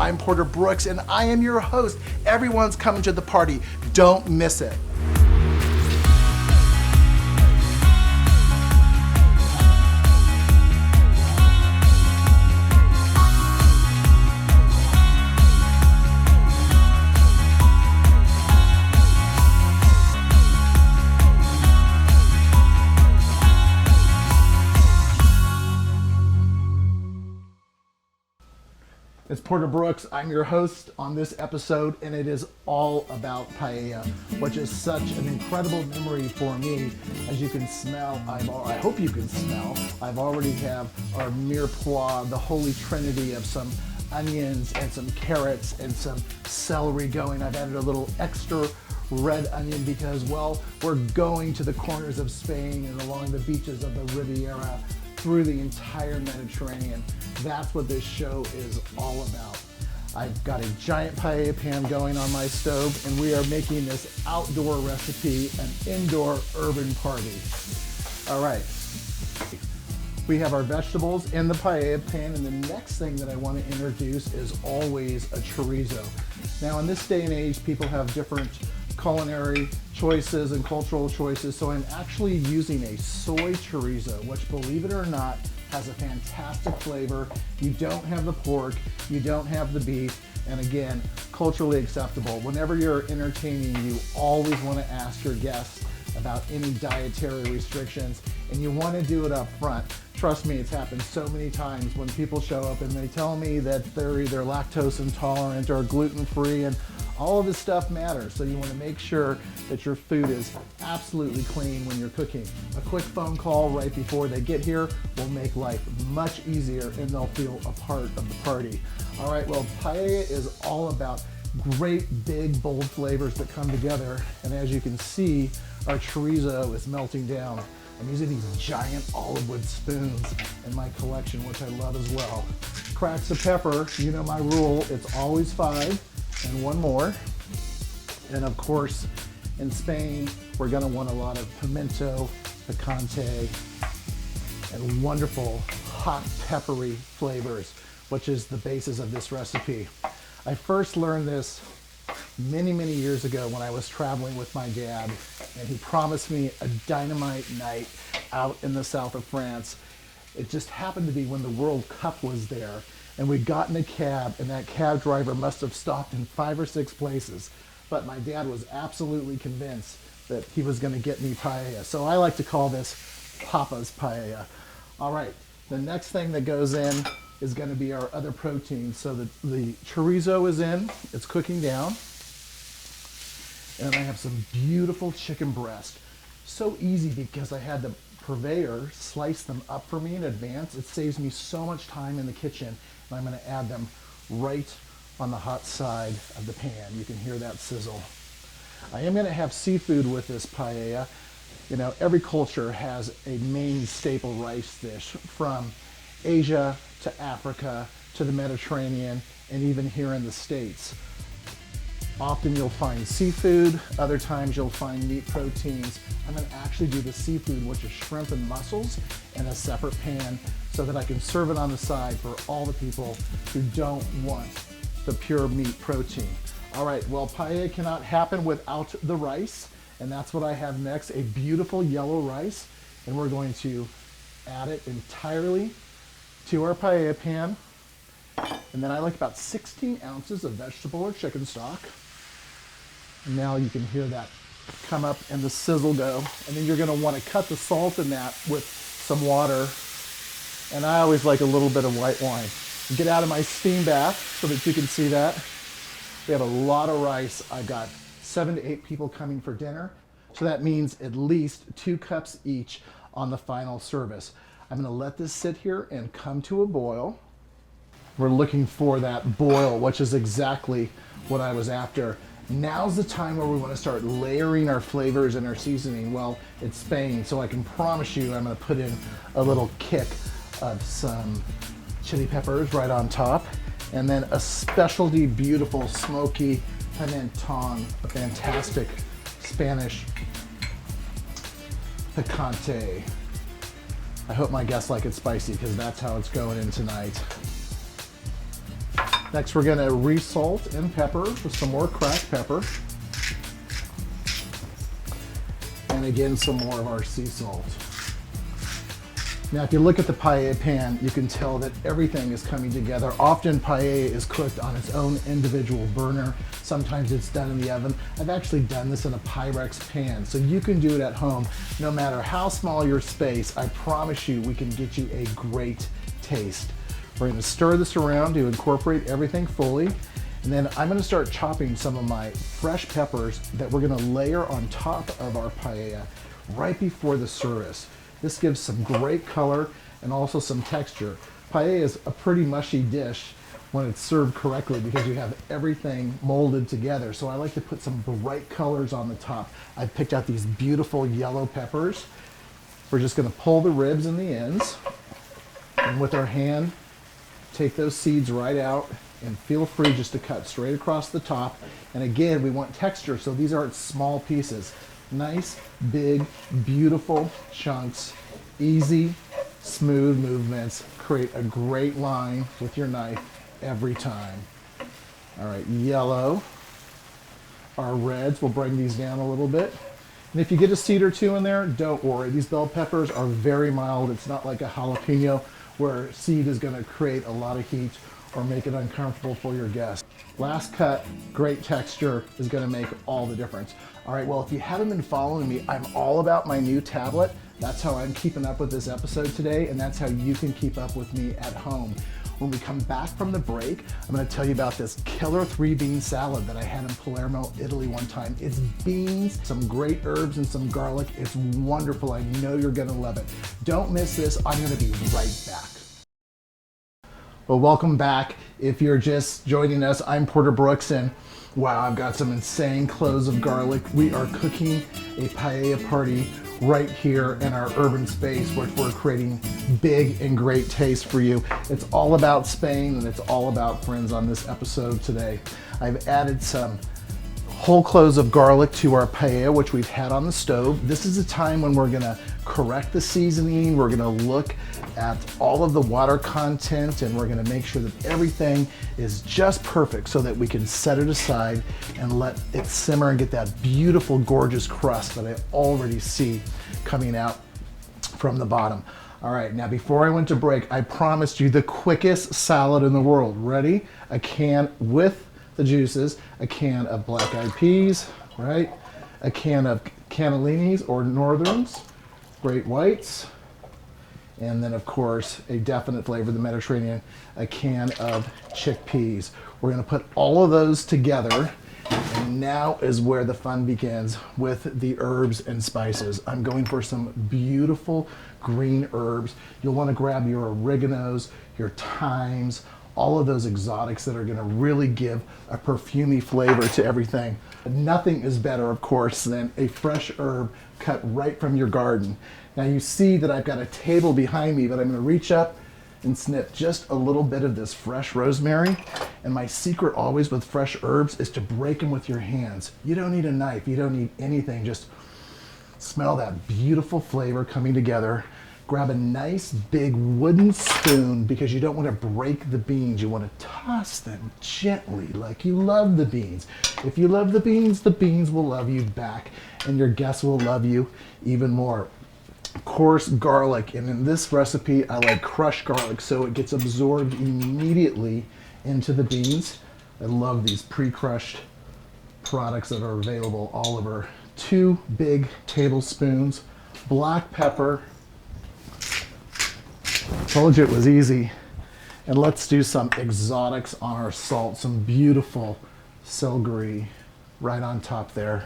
I'm Porter Brooks and I am your host. Everyone's coming to the party. Don't miss it. It's Porter Brooks. I'm your host on this episode, and it is all about paella, which is such an incredible memory for me. As you can smell, I hope you can smell, I've already have our mirepoix, the holy trinity of some onions and some carrots and some celery going. I've added a little extra red onion because, well, we're going to the corners of Spain and along the beaches of the Riviera through the entire Mediterranean. That's what this show is all about. I've got a giant paella pan going on my stove, and we are making this outdoor recipe an indoor urban party. All right, we have our vegetables in the paella pan, and the next thing that I want to introduce is always a chorizo. Now, in this day and age, people have different culinary choices and cultural choices, so I'm actually using a soy chorizo, which, believe it or not, has a fantastic flavor. You don't have the pork, you don't have the beef, and again, culturally acceptable. Whenever you're entertaining, you always want to ask your guests about any dietary restrictions, and you want to do it up front. Trust me, it's happened so many times when people show up and they tell me that they're either lactose intolerant or gluten-free, and all of this stuff matters, so you want to make sure that your food is absolutely clean when you're cooking. A quick phone call right before they get here will make life much easier, and they'll feel a part of the party. All right, well, paella is all about great, big, bold flavors that come together, and as you can see, our chorizo is melting down. I'm using these giant olive wood spoons in my collection, which I love as well. Cracks of pepper, you know my rule, it's always 5. And one more. And of course, in Spain, we're gonna want a lot of pimento, picante, and wonderful hot peppery flavors, which is the basis of this recipe. I first learned this many, many years ago when I was traveling with my dad, and he promised me a dynamite night out in the south of France. It just happened to be when the World Cup was there, and we got in a cab, and that cab driver must have stopped in 5 or 6 places. But my dad was absolutely convinced that he was going to get me paella. So I like to call this Papa's paella. All right, the next thing that goes in is going to be our other protein. So the chorizo is in, it's cooking down. And I have some beautiful chicken breast. So easy because I had the purveyor slice them up for me in advance. It saves me so much time in the kitchen. And I'm going to add them right on the hot side of the pan. You can hear that sizzle. I am going to have seafood with this paella. You know, every culture has a main staple rice dish, from Asia to Africa to the Mediterranean, and even here in the States. Often you'll find seafood, other times you'll find meat proteins. I'm going to actually do the seafood, which is shrimp and mussels, in a separate pan so that I can serve it on the side for all the people who don't want the pure meat protein. All right, well, paella cannot happen without the rice, and that's what I have next, a beautiful yellow rice, and we're going to add it entirely to our paella pan. And then I like about 16 ounces of vegetable or chicken stock. And now you can hear that come up and the sizzle go. And then you're gonna wanna cut the salt in that with some water. And I always like a little bit of white wine. Get out of my steam bath so that you can see that. We have a lot of rice. I've got 7 to 8 people coming for dinner. So that means at least 2 cups each on the final service. I'm gonna let this sit here and come to a boil. We're looking for that boil, which is exactly what I was after. Now's the time where we want to start layering our flavors and our seasoning. Well, it's Spain, so I can promise you I'm going to put in a little kick of some chili peppers right on top, and then a specialty beautiful smoky pimenton, a fantastic Spanish picante. I hope my guests like it spicy because that's how it's going in tonight. Next, we're gonna resalt and pepper with some more cracked pepper. And again, some more of our sea salt. Now, if you look at the paella pan, you can tell that everything is coming together. Often paella is cooked on its own individual burner. Sometimes it's done in the oven. I've actually done this in a Pyrex pan, so you can do it at home. No matter how small your space, I promise you we can get you a great taste. We're gonna stir this around to incorporate everything fully. And then I'm gonna start chopping some of my fresh peppers that we're gonna layer on top of our paella right before the service. This gives some great color and also some texture. Paella is a pretty mushy dish when it's served correctly because you have everything molded together. So I like to put some bright colors on the top. I picked out these beautiful yellow peppers. We're just gonna pull the ribs and the ends, and with our hand, take those seeds right out, and feel free just to cut straight across the top. And again, we want texture, so these aren't small pieces. Nice, big, beautiful chunks, easy, smooth movements. Create a great line with your knife every time. All right, yellow. Our reds, we'll bring these down a little bit. And if you get a seed or two in there, don't worry. These bell peppers are very mild. It's not like a jalapeno where seed is gonna create a lot of heat or make it uncomfortable for your guests. Last cut, great texture is gonna make all the difference. All right, well, if you haven't been following me, I'm all about my new tablet. That's how I'm keeping up with this episode today, and that's how you can keep up with me at home. When we come back from the break, I'm gonna tell you about this killer 3-bean salad that I had in Palermo, Italy one time. It's beans, some great herbs, and some garlic. It's wonderful. I know you're gonna love it. Don't miss this. I'm gonna be right back. Well, welcome back. If you're just joining us, I'm Porter Brooks, and wow, I've got some insane cloves of garlic. We are cooking a paella party right here in our urban space, which we're creating big and great taste for you. It's all about Spain, and it's all about friends on this episode today. I've added some whole cloves of garlic to our paella, which we've had on the stove. This is a time when we're gonna correct the seasoning. We're gonna look at all of the water content, and we're gonna make sure that everything is just perfect so that we can set it aside and let it simmer and get that beautiful, gorgeous crust that I already see coming out from the bottom. All right, now before I went to break, I promised you the quickest salad in the world. Ready? A can with the juices, a can of black-eyed peas, right? A can of cannellinis or northerns, great whites, and then of course a definite flavor of the Mediterranean, a can of chickpeas. We're gonna put all of those together, and now is where the fun begins with the herbs and spices. I'm going for some beautiful green herbs. You'll wanna grab your oreganos, your thymes, all of those exotics that are gonna really give a perfumey flavor to everything. Nothing is better, of course, than a fresh herb cut right from your garden. Now you see that I've got a table behind me, but I'm gonna reach up and snip just a little bit of this fresh rosemary. And my secret always with fresh herbs is to break them with your hands. You don't need a knife, you don't need anything, just smell that beautiful flavor coming together. Grab a nice big wooden spoon because you don't want to break the beans. You want to toss them gently like you love the beans. If you love the beans will love you back, and your guests will love you even more. Coarse garlic, and in this recipe I like crushed garlic so it gets absorbed immediately into the beans. I love these pre-crushed products that are available all over. 2 big tablespoons black pepper. Told you it was easy. And let's do some exotics on our salt. Some beautiful celery right on top there.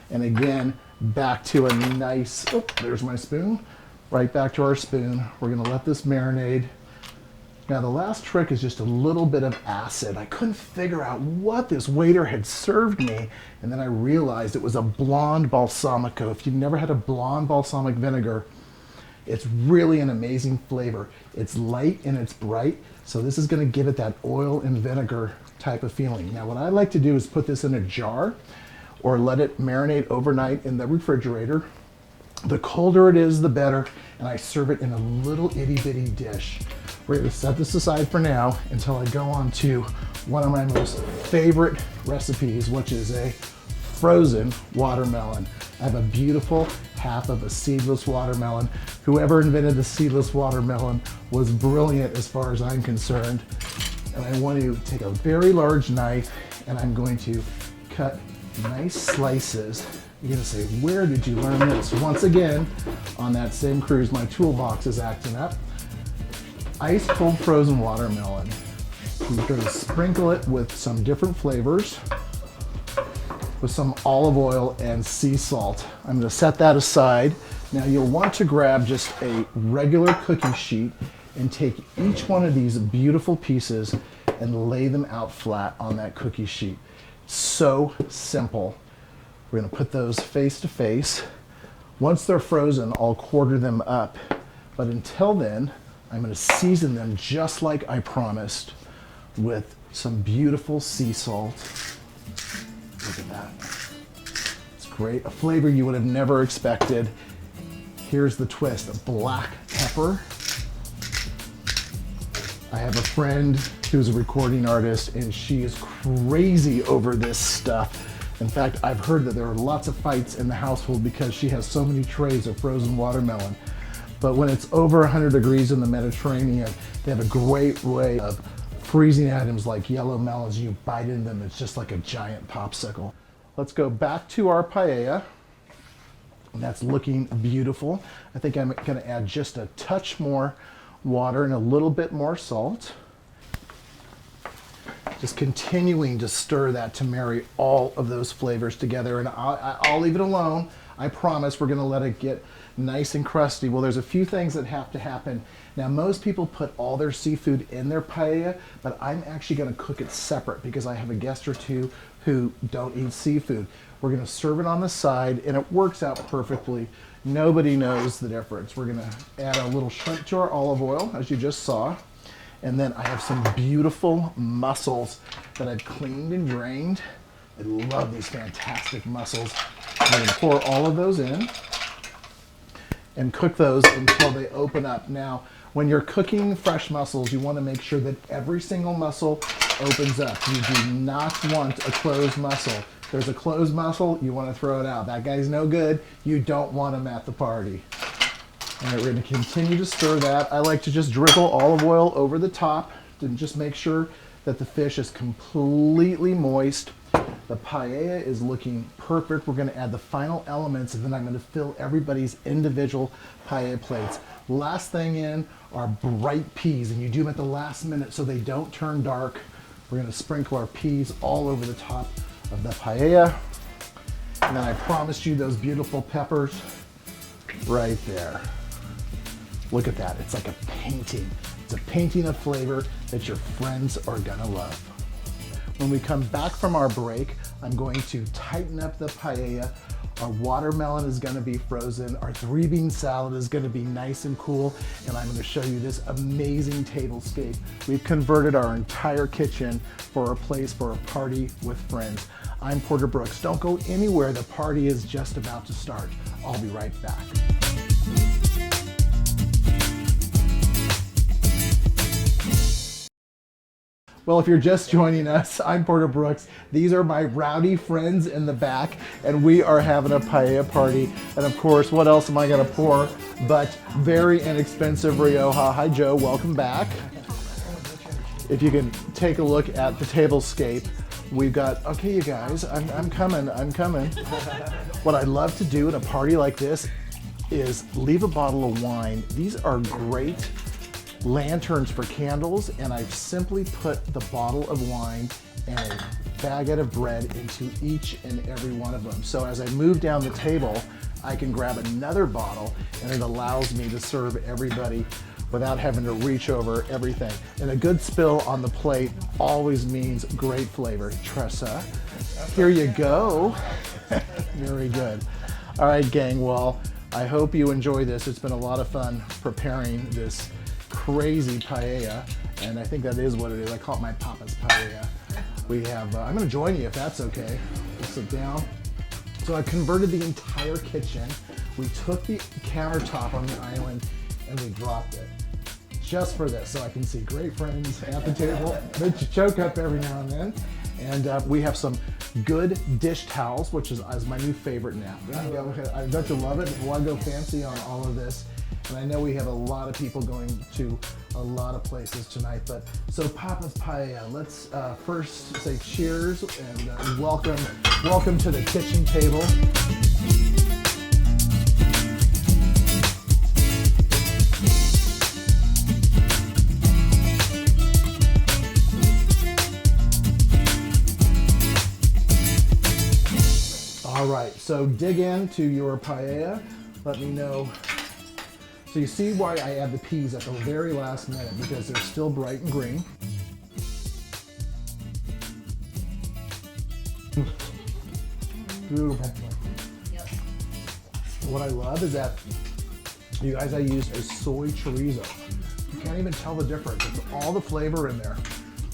And again, back to a nice, oh, there's my spoon. Right back to our spoon. We're gonna let this marinate. Now the last trick is just a little bit of acid. I couldn't figure out what this waiter had served me, and then I realized it was a blonde balsamico. If you've never had a blonde balsamic vinegar, it's really an amazing flavor. It's light and it's bright, so this is gonna give it that oil and vinegar type of feeling. Now what I like to do is put this in a jar or let it marinate overnight in the refrigerator. The colder it is, the better, and I serve it in a little itty bitty dish We're gonna set this aside for now until I go on to one of my most favorite recipes, which is a frozen watermelon. I have a beautiful half of a seedless watermelon. Whoever invented the seedless watermelon was brilliant as far as I'm concerned. And I want to take a very large knife and I'm going to cut nice slices. You're gonna say, where did you learn this? Once again, on that same cruise, my toolbox is acting up. Ice cold frozen watermelon. We're gonna sprinkle it with some different flavors, with some olive oil and sea salt. I'm gonna set that aside. Now you'll want to grab just a regular cookie sheet and take each one of these beautiful pieces and lay them out flat on that cookie sheet. So simple. We're gonna put those face to face. Once they're frozen, I'll quarter them up. But until then, I'm gonna season them just like I promised with some beautiful sea salt. Look at that. It's great, a flavor you would have never expected. Here's the twist, a black pepper. I have a friend who's a recording artist and she is crazy over this stuff. In fact, I've heard that there are lots of fights in the household because she has so many trays of frozen watermelon. But when it's over 100 degrees in the Mediterranean, they have a great way of freezing items like yellow melons. You bite into them, it's just like a giant popsicle. Let's go back to our paella. And that's looking beautiful. I think I'm gonna add just a touch more water and a little bit more salt. Just continuing to stir that to marry all of those flavors together. And I'll leave it alone. I promise we're gonna let it get nice and crusty. Well, there's a few things that have to happen. Now, most people put all their seafood in their paella, but I'm actually gonna cook it separate because I have a guest or two who don't eat seafood. We're gonna serve it on the side and it works out perfectly. Nobody knows the difference. We're gonna add a little shrimp to our olive oil, as you just saw. And then I have some beautiful mussels that I've cleaned and drained. I love these fantastic mussels. I'm gonna pour all of those in and cook those until they open up. Now, when you're cooking fresh mussels, you wanna make sure that every single mussel opens up. You do not want a closed mussel. If there's a closed mussel, you wanna throw it out. That guy's no good. You don't want him at the party. All right, we're gonna continue to stir that. I like to just drizzle olive oil over the top to just make sure that the fish is completely moist. The paella is looking perfect. We're gonna add the final elements and then I'm gonna fill everybody's individual paella plates. Last thing in are bright peas, and you do them at the last minute so they don't turn dark. We're gonna sprinkle our peas all over the top of the paella. And then I promised you those beautiful peppers right there. Look at that, it's like a painting. It's a painting of flavor that your friends are gonna love. When we come back from our break, I'm going to tighten up the paella. Our watermelon is gonna be frozen. Our 3-bean salad is gonna be nice and cool. And I'm gonna show you this amazing tablescape. We've converted our entire kitchen for a place for a party with friends. I'm Porter Brooks. Don't go anywhere, the party is just about to start. I'll be right back. Well, if you're just joining us, I'm Porter Brooks. These are my rowdy friends in the back, and we are having a paella party. And of course, what else am I gonna pour but very inexpensive Rioja. Hi, Joe, welcome back. If you can take a look at the tablescape, we've got, okay, you guys, I'm coming. What I love to do in a party like this is leave a bottle of wine. These are great lanterns for candles, and I've simply put the bottle of wine and a baguette of bread into each and every one of them. So as I move down the table, I can grab another bottle and it allows me to serve everybody without having to reach over everything. And a good spill on the plate always means great flavor. Tressa, here you go. Very good. All right, gang, well, I hope you enjoy this. It's been a lot of fun preparing this crazy paella, and I think that is what it is. I call it my Papa's paella. We have, I'm gonna join you if that's okay. We'll sit down. So I converted the entire kitchen. We took the countertop on the island and we dropped it. just for this, so I can see great friends at the table. They choke up every now and then. And we have some good dish towels, which is my new favorite now. Don't you love it? I want to go fancy on all of this. And I know we have a lot of people going to a lot of places tonight, but so Papa's Paella. Let's first say cheers and welcome to the kitchen table. All right, so dig into your paella. Let me know. So you see why I add the peas at the very last minute, because they're still bright and green. Beautiful. Yep. What I love is that, you guys, I used a soy chorizo. You can't even tell the difference. It's all the flavor in there,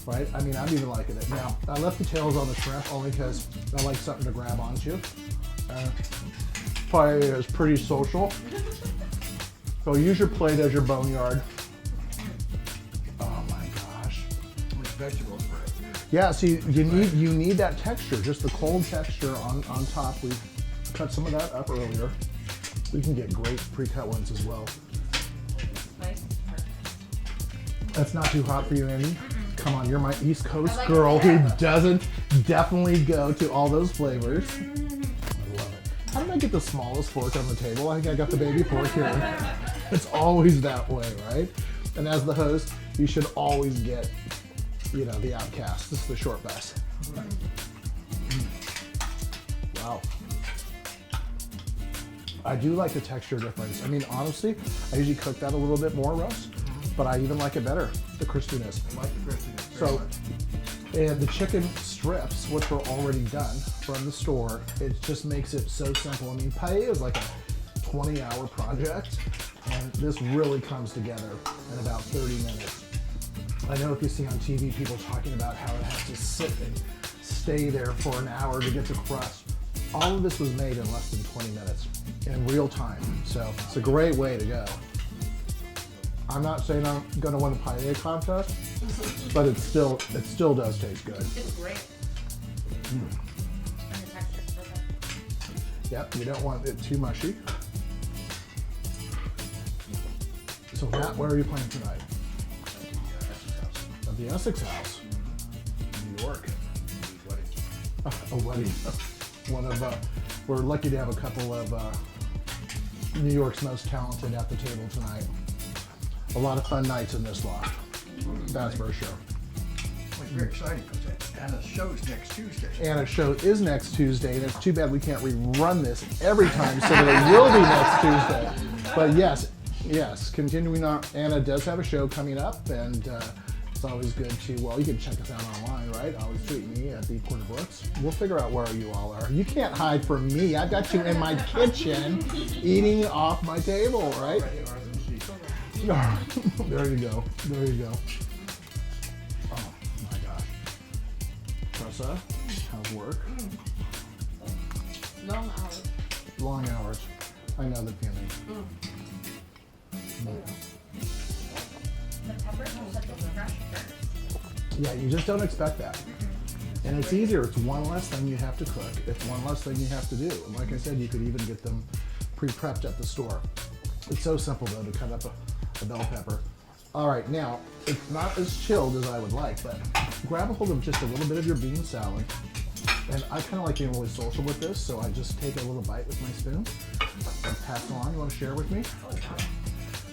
right? I mean, I'm even liking it. Now, I left the tails on the shrimp only because I like something to grab onto. Paella is pretty social. So use your plate as your boneyard. Oh my gosh. Vegetable spread. Yeah, see, you need that texture, just the cold texture on top. We cut some of that up earlier. We can get great pre-cut ones as well. Nice. That's not too hot for you, Andy? Come on, you're my East Coast girl who doesn't definitely go to all those flavors. I love it. How did I get the smallest fork on the table? I think I got the baby fork here. It's always that way, right? And as the host, you should always get, the outcast. This is the short bus. Wow. I do like the texture difference. I mean, honestly, I usually cook that a little bit more, Russ, but I even like it better, the crispiness. I like the crispiness. So, and the chicken strips, which were already done from the store, it just makes it so simple. I mean, paella is like a 20-hour project, and this really comes together in about 30 minutes. I know if you see on TV people talking about how it has to sit and stay there for an hour to get the crust. All of this was made in less than 20 minutes in real time. So it's a great way to go. I'm not saying I'm gonna win a paella contest, but it still does taste good. It's great. And the texture is perfect. Yep, you don't want it too mushy. So Matt, where are you playing tonight? At the Essex House. New York. A wedding. We're lucky to have a couple of New York's most talented at the table tonight. A lot of fun nights in this loft. That's for sure. Well, it's very exciting because Anna's show's next Tuesday. Anna's show is next Tuesday, and it's too bad we can't rerun this every time, so that it will be next Tuesday. But yes, continuing on, Anna does have a show coming up, and it's always good to, you can check us out online, right? Always tweet me at the Porter Brooks. We'll figure out where you all are. You can't hide from me. I've got you in my kitchen, eating off my table, right? There you go. There you go. Oh my gosh. Tressa, how's work? Long hours. Long hours. I know the feeling. The peppers have such a fresh burn. Yeah, you just don't expect that. And it's easier. It's one less thing you have to cook. It's one less thing you have to do. And like I said, you could even get them pre-prepped at the store. It's so simple though to cut up a bell pepper. All right, now, it's not as chilled as I would like, but grab a hold of just a little bit of your bean salad. And I kind of like being really social with this, so I just take a little bite with my spoon and pass it along. You want to share with me?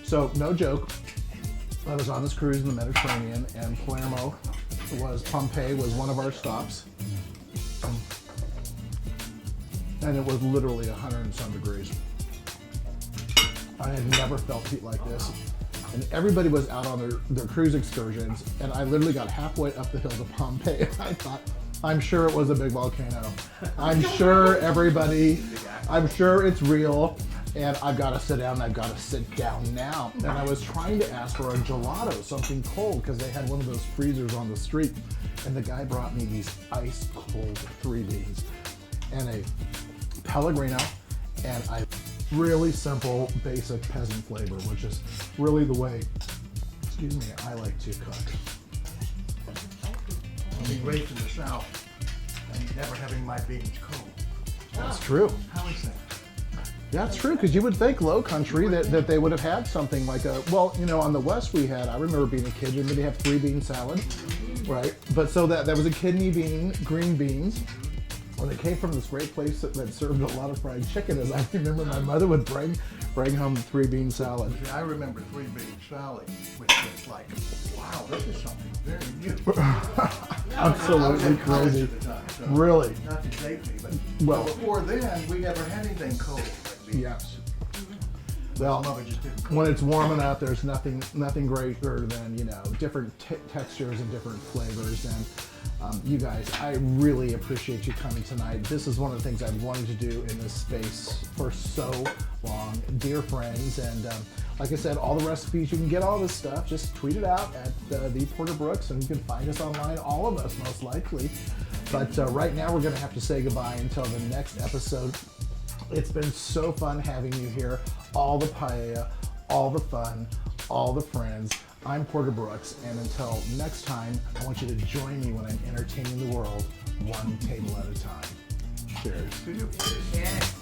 So, no joke, I was on this cruise in the Mediterranean, and Pompeii was one of our stops. And it was literally 100 and some degrees. I had never felt heat like this. And everybody was out on their cruise excursions, and I literally got halfway up the hill to Pompeii, and I thought, I'm sure it was a big volcano. I'm sure it's real, and I've got to sit down, and I've got to sit down now. And I was trying to ask for a gelato, something cold, because they had one of those freezers on the street, and the guy brought me these ice cold 3 beans and a Pellegrino, and really simple, basic peasant flavor, which is really the way Excuse me, I like to cook. Being raised in the South and never having my beans cold. That's true. How is that? Yeah, it's true, because you would think low country that they would have had something like a, well, you know, on the West we had, I remember being a kid, they have 3-bean salad, right? But so that was a kidney bean, green beans. Well, they came from this great place that served a lot of fried chicken, as I remember my mother would bring home 3-bean salad. See, I remember 3-bean salad, which was like, wow, this is something very new. Absolutely I was in college crazy. at the time, so Really? Not to date me, but Well- before then, we never had anything cold like beans. Yes. My Well, mother just didn't cook. when it's warming up, there's nothing greater than, you know, different textures and different flavors. And you guys, I really appreciate you coming tonight. This is one of the things I've wanted to do in this space for so long. Dear friends, and like I said, all the recipes, you can get all this stuff. Just tweet it out at the Porter Brooks, and you can find us online, all of us most likely. But right now, we're going to have to say goodbye until the next episode. It's been so fun having you here. All the paella, all the fun, all the friends. I'm Porter Brooks, and until next time, I want you to join me when I'm entertaining the world one table at a time. Cheers. Yes.